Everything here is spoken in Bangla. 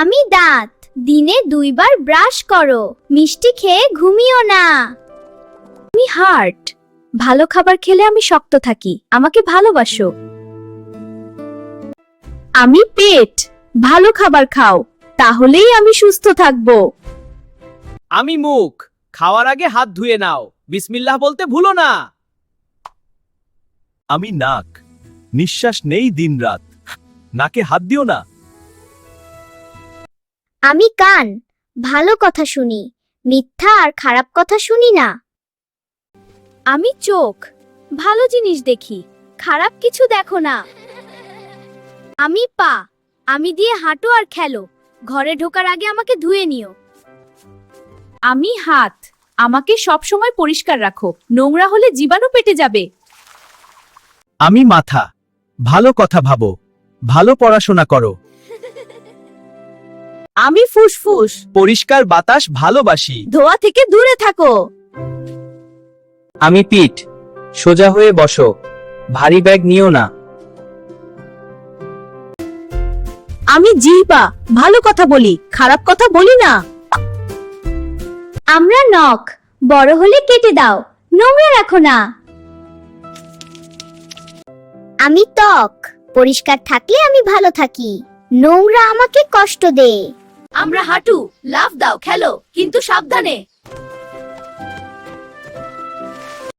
আমি দাঁত, দিনে 2 বার ব্রাশ করো, মিষ্টি খেয়ে ঘুমিও না। আমি হার্ট, ভালো খাবার খেলে আমি শক্ত থাকি, আমাকে ভালোবাসো। আমি পেট, ভালো খাবার খাও, তাহলেই আমি সুস্থ থাকবো। আমি মুখ, খাওয়ার আগে হাত ধুয়ে নাও, বিসমিল্লাহ বলতে ভুলো না। আমি নাক, নিঃশ্বাস নেই দিনরাত, নাকে হাত দিও না। আমি কান, ভালো কথা শুনি, মিথ্যা আর খারাপ কথা শুনি না। আমি চোখ, ভালো জিনিস দেখি, খারাপ কিছু দেখো না। আমি পা, আমি দিয়ে হাঁটো আর খেলো, ঘরে ঢোকার আগে আমাকে ধুয়ে নিও। আমি হাত, আমাকে সব সময় পরিষ্কার রাখো, নোংরা হলে জীবাণু পেটে যাবে। আমি মাথা, ভালো কথা ভাবো, ভালো পড়াশোনা করো। আমি ফুসফুস, পরিষ্কার বাতাস ভালোবাসি। ধোয়া থেকে দূরে থাকো। আমি পিঠ, সোজা হয়ে বসো, ভারী ব্যাগ নিও না। আমি জিহ্বা, ভালো কথা বলি, খারাপ কথা বলি না। আমরা নখ, বড় হলে কেটে দাও, নোংরা রাখো না। আমি ত্বক, পরিষ্কার থাকলে আমি ভালো থাকি, নোংরা আমাকে কষ্ট দেয়। আমরা হাঁটু, লাফ দাও, খেলো, কিন্তু সাবধানে।